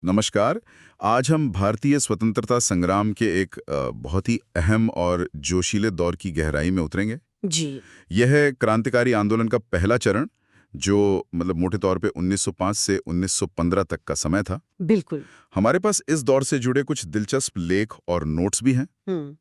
नमस्कार। आज हम भारतीय स्वतंत्रता संग्राम के एक बहुत ही अहम और जोशीले दौर की गहराई में उतरेंगे। जी। यह है क्रांतिकारी आंदोलन का पहला चरण, जो मतलब मोटे तौर पे 1905 से 1915 तक का समय था। बिल्कुल। हमारे पास इस दौर से जुड़े कुछ दिलचस्प लेख और नोट्स भी हैं,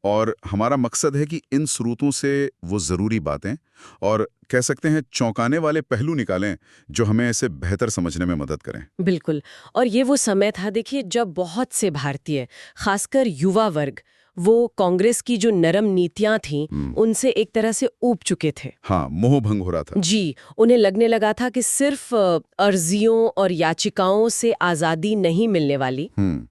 और हमारा मकसद है कि इन स्रोतों से वो ज़रूरी बातें और कह सकते हैं चौंकाने वाले पहलू निकालें जो हमें इसे बेहतर समझने में मदद करें। बिल्कुल। और ये वो समय था, देखिए, जब बहुत से भारतीय, खासकर युवा वर्ग, वो कांग्रेस की जो नरम नीतियां थीं, उनसे एक तरह से ऊब चुके थे। हाँ, मोह भंग हो रहा था। जी। उन्हें लगने लगा था कि सिर्फ अर्जियों और याचिकाओं से आज़ादी नहीं मिलने वाली।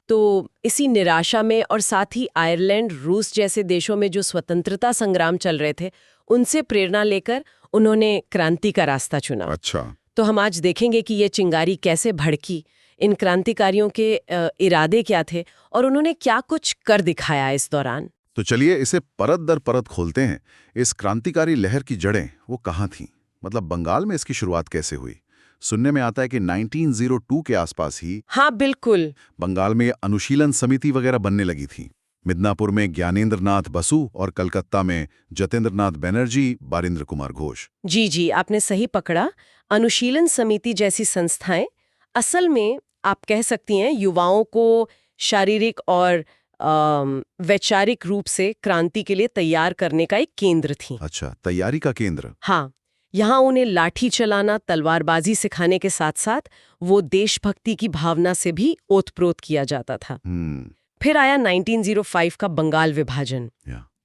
तो इसी निराशा में, और साथ ही आयरलैंड, रूस जैसे देशों में जो स्वतंत्रता संग्राम चल रहे थे, उनसे प्रेरणा लेकर उन्होंने क्रांति का रास्ता चुना। अच्छा। तो हम आज देखेंगे कि ये चिंगारी कैसे भड़की, इन क्रांतिकारियों के इरादे क्या थे, और उन्होंने क्या कुछ कर दिखाया इस दौरान। तो चलिए इसे परत दर परत खोलते हैं। इस क्रांतिकारी लहर की जड़ें वो कहाँ थीं? मतलब बंगाल में इसकी शुरुआत कैसे हुई? सुनने में आता है कि 1902 के आसपास ही हाँ, बिल्कुल। बंगाल में अनुशीलन समिति वगैरह बनने लगी थी। मिदनापुर में ज्ञानेंद्र नाथ बसु और कलकत्ता में जतेंद्र नाथ बनर्जी, बारिंद्र कुमार घोष। जी जी, आपने सही पकड़ा। अनुशीलन समिति जैसी संस्थाएं असल में, आप कह सकती हैं, युवाओं को शारीरिक और वैचारिक रूप से क्रांति के लिए तैयार करने का एक केंद्र थी। अच्छा, तैयारी का केंद्र। हाँ, यहाँ उन्हें लाठी चलाना, तलवारबाजी सिखाने के साथ साथ वो देशभक्ति की भावना से भी ओतप्रोत किया जाता था। फिर आया 1905 का बंगाल विभाजन।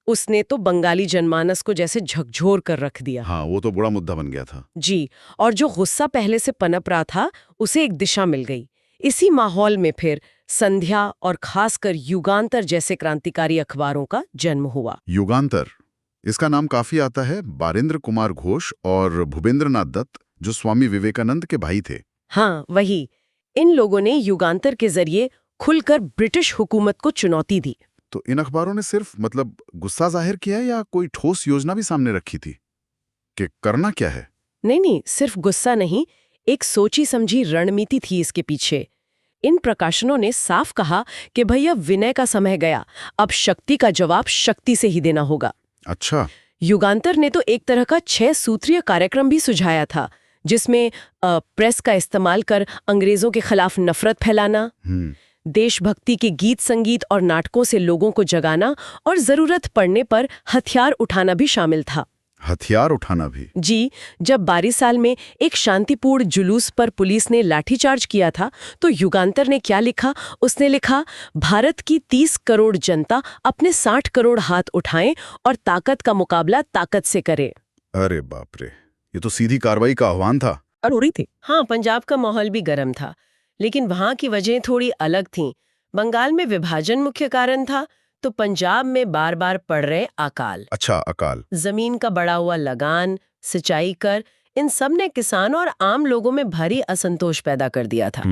उसने तो बंगाली जनमानस को जैसे झकझोर कर रख दिया। हाँ, वो तो बड़ा मुद्दा बन गया था। जी। और जो गुस्सा पहले से पनप रहा था, उसे एक दिशा मिल गई। इसी माहौल में फिर संध्या और खासकर युगांतर जैसे क्रांतिकारी अखबारों का जन्म हुआ। युगांतर, इसका नाम काफी आता है। बारिंद्र कुमार घोष और भूपेंद्रनाथ दत्त, जो स्वामी विवेकानंद के भाई थे। हाँ, वही। इन लोगों ने युगांतर के जरिए खुलकर ब्रिटिश हुकूमत को चुनौती दी। तो इन अखबारों ने सिर्फ मतलब गुस्सा जाहिर किया या कोई ठोस योजना भी सामने रखी थी कि करना क्या है? नहीं नहीं, सिर्फ गुस्सा नहीं, एक सोची समझी रणनीति थी इसके पीछे। इन प्रकाशनों ने साफ कहा कि भैया, विनय का समय गया, अब शक्ति का जवाब शक्ति से ही देना होगा। अच्छा। युगांतर ने तो एक तरह का 6 सूत्रीय कार्यक्रम भी सुझाया था, जिसमें प्रेस का इस्तेमाल कर अंग्रेजों के खिलाफ नफरत फैलाना, देशभक्ति के गीत संगीत और नाटकों से लोगों को जगाना, और जरूरत पड़ने पर हथियार उठाना भी शामिल था। हथियार उठाना भी? जी। जब 12 साल में एक शांतिपूर्ण जुलूस पर पुलिस ने लाठीचार्ज किया था, तो युगांतर ने क्या लिखा? उसने लिखा, भारत की 30 करोड़ जनता अपने 60 करोड़ हाथ उठाएं और ताकत का मुकाबला ताकत से करे। अरे बाप रे, ये तो सीधी कार्रवाई का आह्वान था। और हो रही थी। हाँ, पंजाब का माहौल भी गर्म था, लेकिन वहां की वजह थोड़ी अलग थीं। बंगाल में विभाजन मुख्य कारण था, तो पंजाब में बार बार पड़ रहे अकाल। अच्छा, अकाल। जमीन का बढ़ा हुआ लगान, सिंचाई कर, इन सब ने किसान और आम लोगों में भारी असंतोष पैदा कर दिया था।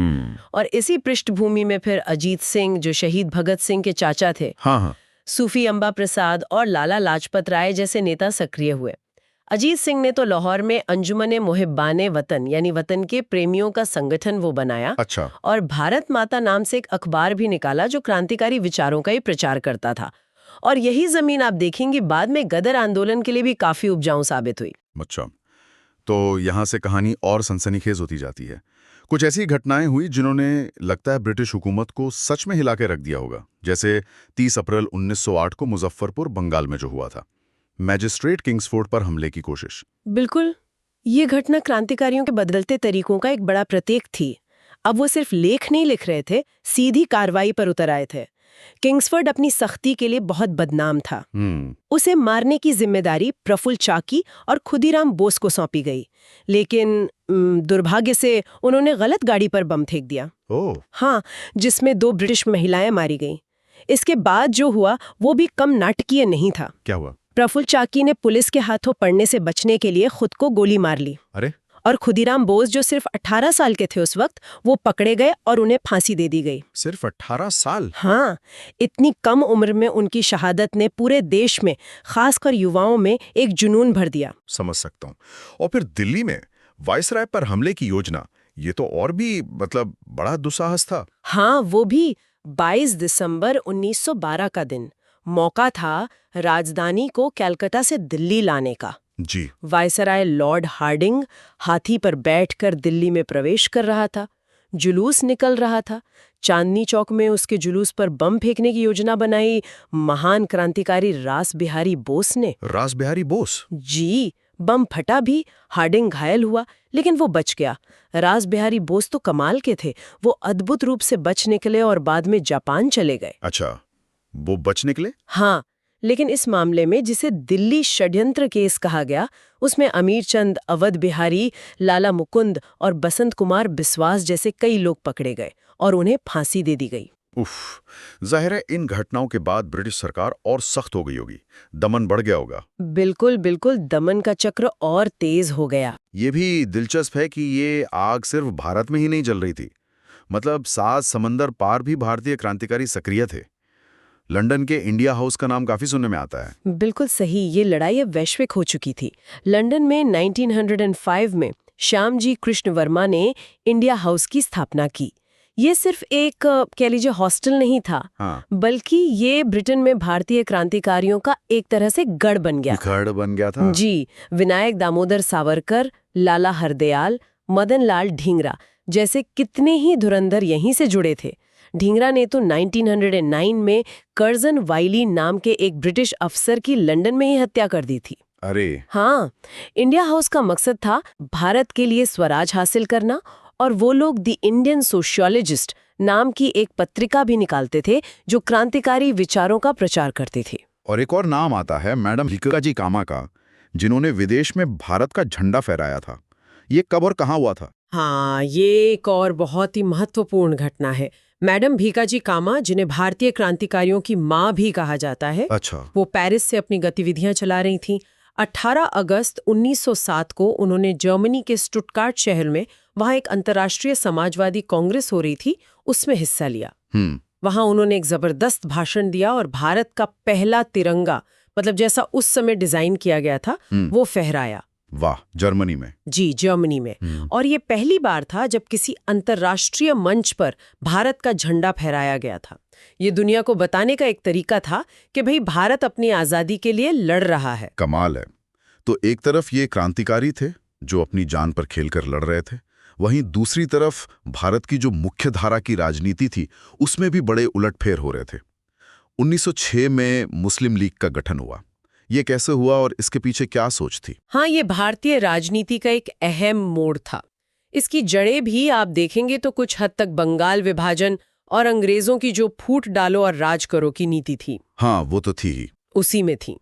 और इसी पृष्ठभूमि में फिर अजीत सिंह, जो शहीद भगत सिंह के चाचा थे, हाँ। सूफी अंबा प्रसाद और लाला लाजपत राय जैसे नेता सक्रिय हुए। अजीत सिंह ने तो लाहौर में अंजुमन मुहिब्बाने वतन, यानी वतन के प्रेमियों का संगठन वो बनाया। अच्छा। और भारत माता नाम से एक अखबार भी निकाला, जो क्रांतिकारी विचारों का ही प्रचार करता था। और यही जमीन, आप देखेंगे, बाद में गदर आंदोलन के लिए भी काफी उपजाऊ साबित हुई। अच्छा, तो यहाँ से कहानी और सनसनीखेज होती जाती है। कुछ ऐसी घटनाएं हुई जिन्होंने, लगता है, ब्रिटिश हुकूमत को सच में हिला के रख दिया होगा। जैसे 30 अप्रैल 1908 को मुजफ्फरपुर, बंगाल में जो हुआ था, मैजिस्ट्रेट किंग्सफोर्ड पर हमले की कोशिश। बिल्कुल। ये घटना क्रांतिकारियों के बदलते तरीकों का एक बड़ा प्रतीक थी। अब वो सिर्फ लेख नहीं लिख रहे थे, सीधी कार्रवाई पर उतर आए थे। किंग्सफोर्ड अपनी सख्ती के लिए बहुत बदनाम था। उसे मारने की जिम्मेदारी प्रफुल्ल चाकी और खुदीराम बोस को सौंपी गई, लेकिन दुर्भाग्य से उन्होंने गलत गाड़ी पर बम फेंक दिया। ओह। हाँ, जिसमें 2 ब्रिटिश महिलाएं मारी गईं। इसके बाद जो हुआ वो भी कम नाटकीय नहीं था। क्या हुआ? प्रफुल्ल चाकी ने पुलिस के हाथों पड़ने से बचने के लिए खुद को गोली मार ली। अरे। और खुदीराम बोस, जो सिर्फ 18 साल के थे उस वक्त, वो पकड़े गए और उन्हें फांसी दे दी गई। सिर्फ 18 साल? हाँ, इतनी कम उम्र में उनकी शहादत ने पूरे देश में, खासकर युवाओं में, एक जुनून भर दिया। समझ सकता हूँ। और फिर दिल्ली में वायसराय पर हमले की योजना, ये तो और भी मतलब बड़ा दुस्साहस था। हाँ, वो भी 22 दिसंबर 1912 का दिन। मौका था राजधानी को कलकत्ता से दिल्ली लाने का। जी। वायसराय लॉर्ड हार्डिंग हाथी पर बैठकर दिल्ली में प्रवेश कर रहा था। जुलूस निकल रहा था। चांदनी चौक में उसके जुलूस पर बम फेंकने की योजना बनाई महान क्रांतिकारी रास बिहारी बोस ने। रास बिहारी बोस? जी, बम फटा भी, हार्डिंग घायल हुआ, लेकिन वो बच गया। रास बिहारी बोस तो कमाल के थे। वो अद्भुत रूप से बच निकले और बाद में जापान चले गए। अच्छा, वो बच निकले? हाँ, लेकिन इस मामले में जिसे दिल्ली षड्यंत्र केस कहा गया, उसमें अमीर चंद, अवध बिहारी, लाला मुकुंद और बसंत कुमार बिस्वास जैसे कई लोग पकड़े गए और उन्हें फांसी दे दी गई। उफ, जाहिर है इन घटनाओं के बाद ब्रिटिश सरकार और सख्त हो गई होगी, दमन बढ़ गया होगा। बिल्कुल बिल्कुल, दमन का चक्र और तेज हो गया। ये भी दिलचस्प है कि ये आग सिर्फ भारत में ही नहीं जल रही थी। मतलब 7 समंदर पार भी भारतीय क्रांतिकारी सक्रिय थे। लंदन के इंडिया हाउस का नाम काफी सुनने में आता है। बिल्कुल सही, ये लड़ाई अब वैश्विक हो चुकी थी। लंदन में 1905 में श्यामजी कृष्ण वर्मा ने इंडिया हाउस की स्थापना की। ये सिर्फ एक कह लीजिए हॉस्टल नहीं था, हाँ। बल्कि ये ब्रिटेन में भारतीय क्रांतिकारियों का एक तरह से गढ़ बन गया। गढ़ बन गया था। जी, विनायक दामोदर सावरकर, लाला हरदयाल, मदन लाल ढींगरा जैसे कितने ही धुरंधर यहीं से जुड़े थे। ढींगरा ने तो 1909 में कर्जन वाइली नाम के एक ब्रिटिश अफसर की लंदन में ही हत्या कर दी थी। अरे। हाँ, इंडिया हाउस का मकसद था भारत के लिए स्वराज हासिल करना, और वो लोग द इंडियन सोशियोलॉजिस्ट नाम की एक पत्रिका भी निकालते थे जो क्रांतिकारी विचारों का प्रचार करती थी। और एक और नाम आता है मैडम भीकाजी कामा का, जिन्होंने विदेश में भारत का झंडा फहराया था। ये कब और कहाँ हुआ था? हाँ, ये एक और बहुत ही महत्वपूर्ण घटना है। मैडम भीकाजी कामा, जिन्हें भारतीय क्रांतिकारियों की माँ भी कहा जाता है, अच्छा। वो पेरिस से अपनी गतिविधियां चला रही थीं। 18 अगस्त 1907 को उन्होंने जर्मनी के स्टुटगार्ट शहर में, वहाँ एक अंतर्राष्ट्रीय समाजवादी कांग्रेस हो रही थी, उसमें हिस्सा लिया। वहाँ उन्होंने एक जबरदस्त भाषण दिया और भारत का पहला तिरंगा, मतलब जैसा उस समय डिजाइन किया गया था, वो फहराया। वाह, जर्मनी में? जी, जर्मनी में। और ये पहली बार था जब किसी अंतर्राष्ट्रीय मंच पर भारत का झंडा फहराया गया था। ये दुनिया को बताने का एक तरीका था कि भाई भारत अपनी आजादी के लिए लड़ रहा है। कमाल है। तो एक तरफ ये क्रांतिकारी थे जो अपनी जान पर खेलकर लड़ रहे थे, वहीं दूसरी तरफ भारत की जो मुख्य धारा की राजनीति थी उसमें भी बड़े उलटफेर हो रहे थे। 1906 में मुस्लिम लीग का गठन हुआ। ये कैसे हुआ और इसके पीछे क्या सोच थी? हाँ, ये भारतीय राजनीति का एक अहम मोड़ था। इसकी जड़ें भी आप देखेंगे तो कुछ हद तक बंगाल विभाजन और अंग्रेजों की जो फूट डालो और राज करो की नीति थी। हाँ, वो तो थी ही। उसी में थी।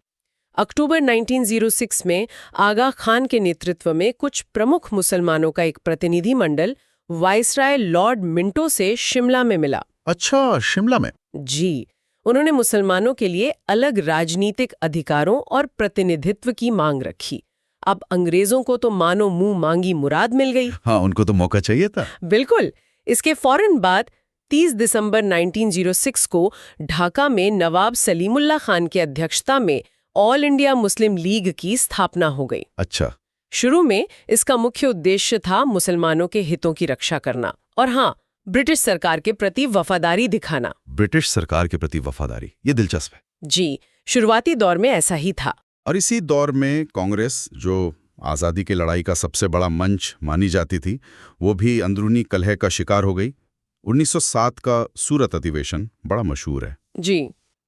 अक्टूबर 1906 में आगा खान के नेतृत्व में कुछ प्रमुख मुसलमानों का एक प्रतिनिधि मंडल वायसराय लॉर्ड मिंटो से शिमला में मिला। अच्छा, शिमला में? जी, उन्होंने मुसलमानों के लिए अलग राजनीतिक अधिकारों और प्रतिनिधित्व की मांग रखी। अब अंग्रेजों को तो मानो मुंह मांगी मुराद मिल गई। हाँ, उनको तो मौका चाहिए था। बिल्कुल। इसके फौरन बाद 30 दिसंबर 1906 को ढाका में नवाब सलीमुल्लाह खान की अध्यक्षता में ऑल इंडिया मुस्लिम लीग की स्थापना हो गई। अच्छा। शुरू में इसका मुख्य उद्देश्य था मुसलमानों के हितों की रक्षा करना और हाँ, ब्रिटिश सरकार के प्रति वफादारी दिखाना। ब्रिटिश सरकार के प्रति वफादारी, ये दिलचस्प है। जी, शुरुआती दौर में ऐसा ही था। और इसी दौर में कांग्रेस, जो आज़ादी की लड़ाई का सबसे बड़ा मंच मानी जाती थी, वो भी अंदरूनी कलह का शिकार हो गई। 1907 का सूरत अधिवेशन बड़ा मशहूर है। जी।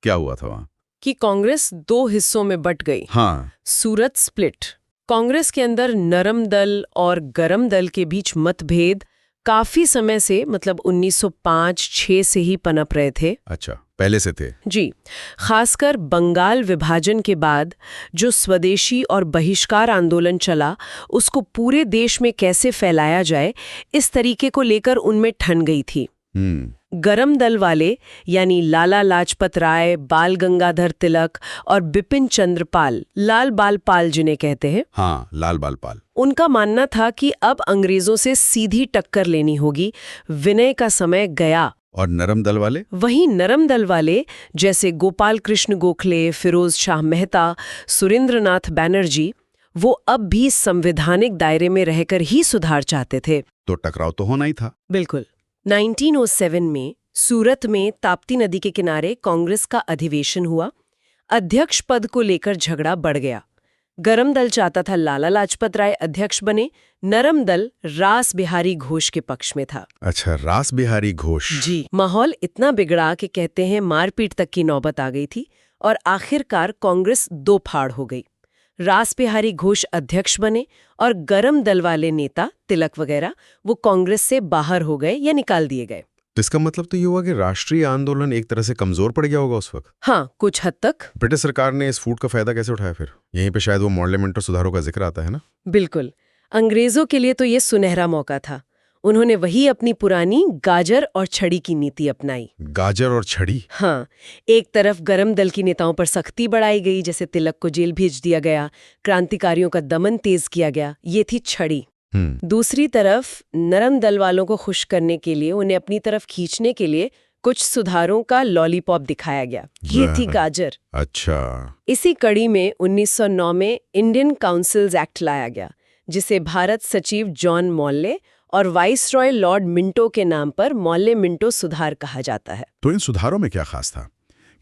क्या हुआ था वहाँ? कि कांग्रेस 2 हिस्सों में बट गई। हाँ। सूरत स्प्लिट। कांग्रेस के अंदर नरम दल और गरम दल के बीच मतभेद काफी समय से, मतलब 1905-06 से ही पनप रहे थे। अच्छा, पहले से थे? जी, खासकर बंगाल विभाजन के बाद जो स्वदेशी और बहिष्कार आंदोलन चला, उसको पूरे देश में कैसे फैलाया जाए, इस तरीके को लेकर उनमें ठन गई थी। गरम दल वाले यानी लाला लाजपत राय, बाल गंगाधर तिलक और बिपिन चंद्र पाल, लाल बाल पाल जिन्हें कहते हैं, हाँ, लाल बाल पाल, उनका मानना था कि अब अंग्रेजों से सीधी टक्कर लेनी होगी, विनय का समय गया। और नरम दल वाले? वहीं नरम दल वाले जैसे गोपाल कृष्ण गोखले, फिरोज शाह मेहता, सुरेंद्रनाथ बैनर्जी, वो अब भी संवैधानिक दायरे में रहकर ही सुधार चाहते थे। तो टकराव तो होना ही था। बिल्कुल। 1907 में सूरत में ताप्ती नदी के किनारे कांग्रेस का अधिवेशन हुआ। अध्यक्ष पद को लेकर झगड़ा बढ़ गया। गरम दल चाहता था लाला लाजपत राय अध्यक्ष बने, नरम दल रास बिहारी घोष के पक्ष में था। अच्छा, रास बिहारी घोष। जी। माहौल इतना बिगड़ा कि कहते हैं मारपीट तक की नौबत आ गई थी और आखिरकार कांग्रेस दो फाड़ हो गई। रास बिहारी घोष अध्यक्ष बने और गरम दल वाले नेता तिलक वगैरह वो कांग्रेस से बाहर हो गए या निकाल दिए गए। तो इसका मतलब तो ये हुआ कि राष्ट्रीय आंदोलन एक तरह से कमजोर पड़ गया होगा उस वक्त। हाँ, कुछ हद तक। ब्रिटिश सरकार ने इस फूट का फायदा कैसे उठाया फिर? यहीं पे शायद वो मॉडल सुधारों का जिक्र आता है ना। बिल्कुल। अंग्रेजों के लिए तो ये सुनहरा मौका था। उन्होंने वही अपनी पुरानी गाजर और छड़ी की नीति अपनाई। गाजर और छड़ी? हाँ, एक तरफ गरम दल की नेताओं पर सख्ती बढ़ाई गई, जैसे तिलक को जेल भेज दिया गया, क्रांतिकारियों का दमन तेज किया गया, ये थी छड़ी। दूसरी तरफ नरम दल वालों को खुश करने के लिए, उन्हें अपनी तरफ खींचने के लिए कुछ सुधारों का लॉलीपॉप दिखाया गया। ये थी गाजर। अच्छा। इसी कड़ी में 1909 में इंडियन काउंसिल्स एक्ट लाया गया, जिसे भारत सचिव जॉन मॉल्ले और वाइसरॉय लॉर्ड मिंटो के नाम पर मॉल्ले मिंटो सुधार कहा जाता है। तो इन सुधारों में क्या खास था?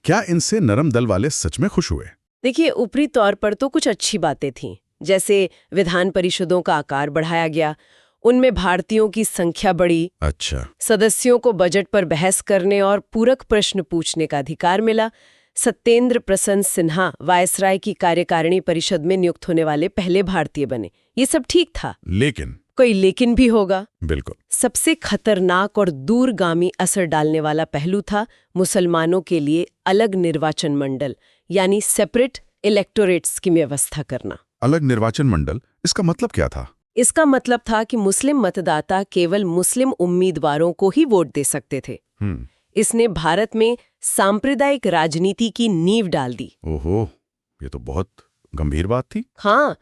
क्या इनसे नरम दल वाले सच में खुश हुए? देखिए, ऊपरी तौर पर तो कुछ अच्छी बातें थीं, जैसे विधान परिषदों का आकार बढ़ाया गया, उनमें भारतीयों की संख्या बढ़ी। अच्छा। सदस्यों को बजट पर बहस करने और पूरक प्रश्न पूछने का अधिकार मिला। सत्येंद्र प्रसन्न सिन्हा वायसराय की कार्यकारिणी परिषद में नियुक्त होने वाले पहले भारतीय बने। ये सब ठीक था, लेकिन कोई लेकिन भी होगा। बिल्कुल। सबसे खतरनाक और दूरगामी असर डालने वाला पहलू था मुसलमानों के लिए अलग निर्वाचन मंडल, यानी सेपरेट इलेक्टोरेट्स की व्यवस्था करना। अलग निर्वाचन मंडल, इसका मतलब क्या था? इसका मतलब था कि मुस्लिम मतदाता केवल मुस्लिम उम्मीदवारों को ही वोट दे सकते थे। इसने भारत में सांप्रदायिक राजनीति की नींव डाल दी। ओहो, ये तो बहुत गंभीर बात थी। हाँ,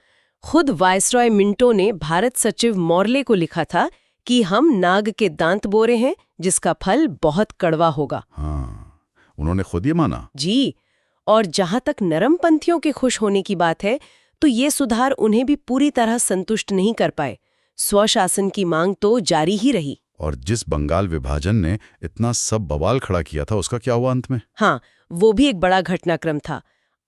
खुद वायसरॉय मिंटो ने भारत सचिव मॉर्ले को लिखा था कि हम नाग के दांत बोरे हैं, जिसका फल बहुत कड़वा होगा। हाँ, उन्होंने खुद ये माना। जी। और जहां तक नरमपंथियों के खुश होने की बात है, तो ये सुधार उन्हें भी पूरी तरह संतुष्ट नहीं कर पाए। स्वशासन की मांग तो जारी ही रही। और जिस बंगाल विभाजन ने इतना सब बवाल खड़ा किया था, उसका क्या हुआ अंत में? हाँ, वो भी एक बड़ा घटनाक्रम था।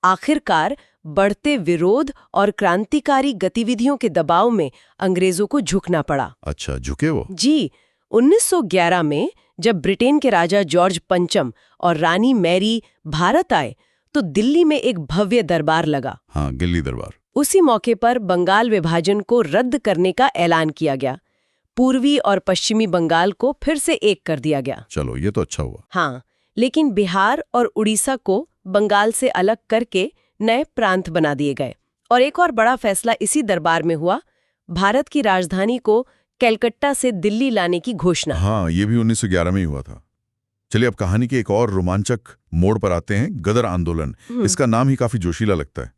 आखिरकार बढ़ते विरोध और क्रांतिकारी गतिविधियों के दबाव में अंग्रेजों को झुकना पड़ा। अच्छा, झुके वो? जी। 1911 में जब ब्रिटेन के राजा जॉर्ज पंचम और रानी मैरी भारत आए, तो दिल्ली में एक भव्य दरबार लगा। हाँ, दिल्ली दरबार। उसी मौके पर बंगाल विभाजन को रद्द करने का ऐलान किया गया। पूर्वी और पश्चिमी बंगाल को फिर से एक कर दिया गया। चलो, ये तो अच्छा हुआ। हाँ, लेकिन बिहार और उड़ीसा को बंगाल से अलग करके नए प्रांत बना दिए गए। और एक और बड़ा फैसला इसी दरबार में हुआ, भारत की राजधानी को कलकत्ता से दिल्ली लाने की घोषणा। हाँ, ये भी 1911 में ही हुआ था। चलिए, अब कहानी के एक और रोमांचक मोड़ पर आते हैं, गदर आंदोलन। इसका नाम ही काफी जोशीला लगता है।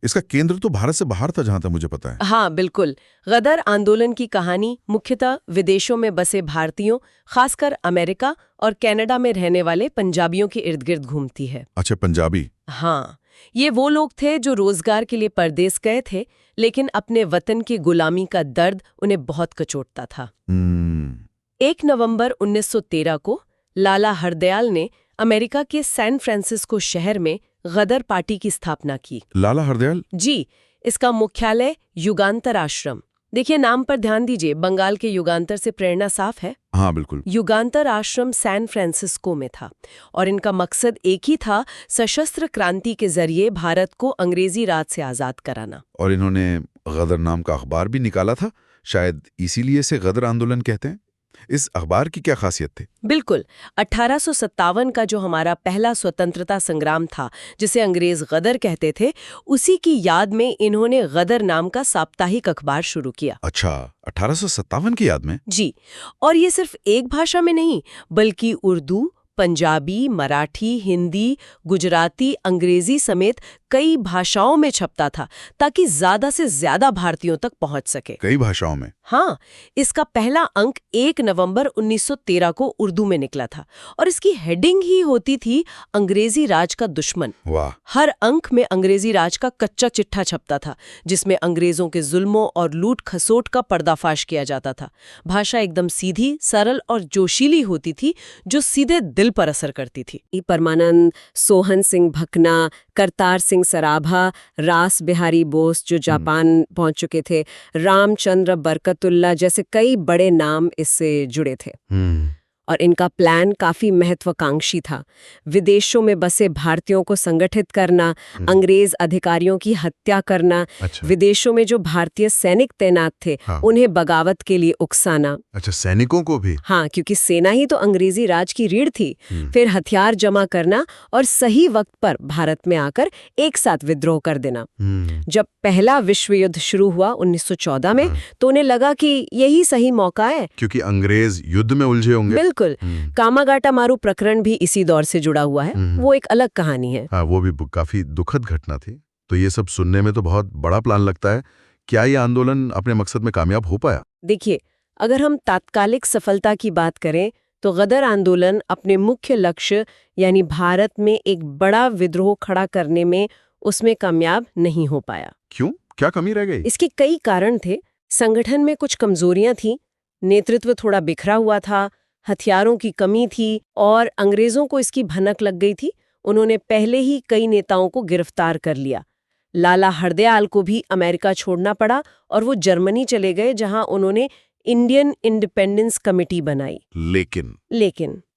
इसका केंद्र तो भारत से बाहर था, जहां तक मुझे पता है। हाँ, बिल्कुल। गदर आंदोलन की कहानी मुख्यतः विदेशों में बसे भारतीयों, खासकर अमेरिका और कनाडा में रहने वाले पंजाबियों के इर्द गिर्द घूमती है। अच्छा, पंजाबी। हाँ, ये वो लोग थे जो रोजगार के लिए परदेश गए थे, लेकिन अपने वतन की गुलामी का दर्द उन्हें बहुत कचोटता था। 1 नवंबर 1913 को लाला हरदयाल ने अमेरिका के सैन फ्रांसिस्को शहर में गदर पार्टी की स्थापना की। लाला हरदयाल? जी। इसका मुख्यालय युगांतर आश्रम। देखिए, नाम पर ध्यान दीजिए, बंगाल के युगांतर से प्रेरणा साफ है। हाँ, बिल्कुल। युगांतर आश्रम सैन फ्रांसिस्को में था और इनका मकसद एक ही था, सशस्त्र क्रांति के जरिए भारत को अंग्रेजी राज से आजाद कराना। और इन्होंने गदर नाम का अखबार भी निकाला था, शायद इसीलिए से गदर आंदोलन कहते हैं। इस अखबार की क्या खासियत थी? बिल्कुल। 1857 का जो हमारा पहला स्वतंत्रता संग्राम था, जिसे अंग्रेज गदर कहते थे, उसी की याद में इन्होंने गदर नाम का साप्ताहिक अखबार शुरू किया। अच्छा, 1857 की याद में? जी। और ये सिर्फ एक भाषा में नहीं, बल्कि उर्दू, पंजाबी, मराठी, हिंदी, गुजराती, अंग्रेजी समेत कई भाषाओं में छपता था ताकि ज्यादा से ज्यादा भारतीयों तक पहुंच सके। कई भाषाओं में? हाँ, इसका पहला अंक 1 नवंबर 1913 को उर्दू में निकला था और इसकी हेडिंग ही होती थी अंग्रेजी राज का दुश्मन। वाह। हर अंक में अंग्रेजी राज का कच्चा चिट्ठा छपता था जिसमें अंग्रेजों के जुल्मों और लूट खसोट का पर्दाफाश किया जाता था। भाषा एकदम सीधी, सरल और जोशीली होती थी जो सीधे दिल पर असर करती थी। परमानंद, सोहन सिंह भकना, करतार सिंह सराभा, रास बिहारी बोस जो जापान पहुंच चुके थे, रामचंद्र बरकतुल्ला जैसे कई बड़े नाम इससे जुड़े थे। और इनका प्लान काफी महत्वाकांक्षी था। विदेशों में बसे भारतीयों को संगठित करना, अंग्रेज अधिकारियों की हत्या करना, अच्छा। विदेशों में जो भारतीय सैनिक तैनात थे उन्हें बगावत के लिए उकसाना। अच्छा, सैनिकों को भी? हाँ, क्योंकि सेना ही तो अंग्रेजी राज की रीढ़ थी। फिर हथियार जमा करना और सही वक्त पर भारत में आकर एक साथ विद्रोह कर देना। जब पहला विश्व युद्ध शुरू हुआ 1914 में तो उन्हें लगा कि यही सही मौका है, क्योंकि अंग्रेज युद्ध में उलझे होंगे। बिल्कुल। कामागाटा मारू प्रकरण भी इसी दौर से जुड़ा हुआ है। वो एक अलग कहानी है। हाँ, वो भी काफी दुखद घटना थी। तो ये सब सुनने में तो बहुत बड़ा प्लान लगता है। क्या ये आंदोलन अपने मकसद में कामयाब हो पाया? देखिए, अगर हम तात्कालिक सफलता की बात करें तो गदर आंदोलन अपने मुख्य लक्ष्य यानी भारत में एक बड़ा विद्रोह खड़ा करने में उसमें कामयाब नहीं हो पाया। क्यों? क्या कमी रह गई? इसके कई कारण थे। संगठन में कुछ कमजोरियां थी, नेतृत्व थोड़ा बिखरा हुआ था, हथियारों की कमी थी और अंग्रेजों को इसकी भनक लग गई थी। उन्होंने पहले ही कई नेताओं को गिरफ्तार कर लिया। लाला हरदयाल को भी अमेरिका छोड़ना पड़ा और वो जर्मनी चले गए जहां उन्होंने इंडियन इंडिपेंडेंस कमेटी बनाई।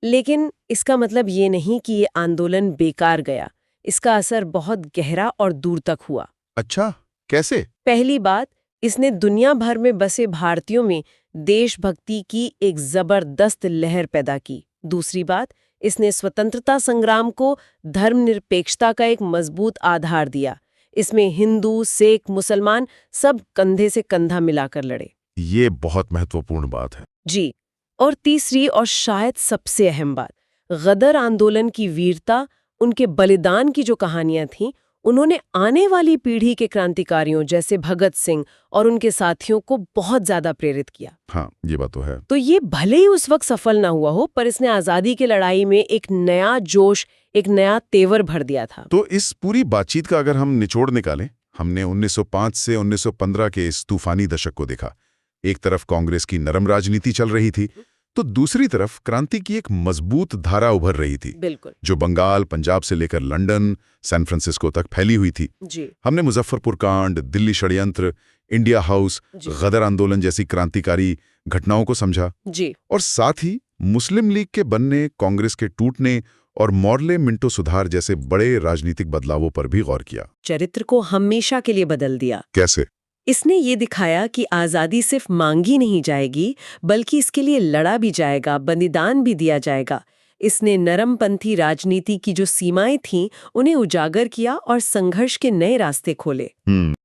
लेकिन इसका मतलब ये नहीं कि ये आंदोलन बेकार गया। इसका असर बहुत गहरा और दूर तक हुआ। अच्छा, कैसे? पहली बात, इसने दुनिया भर में बसे भारतीयों में देशभक्ति की एक जबरदस्त लहर पैदा की। दूसरी बात, इसने स्वतंत्रता संग्राम को धर्मनिरपेक्षता का एक मजबूत आधार दिया। इसमें हिंदू, सिख, मुसलमान सब कंधे से कंधा मिलाकर लड़े। ये बहुत महत्वपूर्ण बात है। जी। और तीसरी और शायद सबसे अहम बात, गदर आंदोलन की वीरता, उनके बलिदान की जो कहानियां थीं, उन्होंने आने वाली पीढ़ी के क्रांतिकारियों जैसे भगत सिंह और उनके साथियों को बहुत ज्यादा प्रेरित किया। हाँ, ये बात तो है। तो ये भले ही उस वक्त सफल ना हुआ हो, पर इसने आजादी की लड़ाई में एक नया जोश, एक नया तेवर भर दिया था। तो इस पूरी बातचीत का अगर हम निचोड़ निकालें, हमने 1905 से 1915 के इस तूफानी दशक को देखा। एक तरफ कांग्रेस की नरम राजनीति चल रही थी, तो दूसरी तरफ क्रांति की एक मजबूत धारा उभर रही थी। बिल्कुल। जो बंगाल, पंजाब से लेकर लंदन, सैन फ्रांसिस्को तक फैली हुई थी। जी। हमने मुजफ्फरपुर कांड, दिल्ली षड्यंत्र, इंडिया हाउस, गदर आंदोलन जैसी क्रांतिकारी घटनाओं को समझा। जी। और साथ ही मुस्लिम लीग के बनने, कांग्रेस के टूटने और मॉर्ले मिंटो सुधार जैसे बड़े राजनीतिक बदलावों पर भी गौर किया। चरित्र को हमेशा के लिए बदल दिया। कैसे? इसने ये दिखाया कि आज़ादी सिर्फ मांगी नहीं जाएगी, बल्कि इसके लिए लड़ा भी जाएगा, बलिदान भी दिया जाएगा। इसने नरमपंथी राजनीति की जो सीमाएं थीं, उन्हें उजागर किया और संघर्ष के नए रास्ते खोले।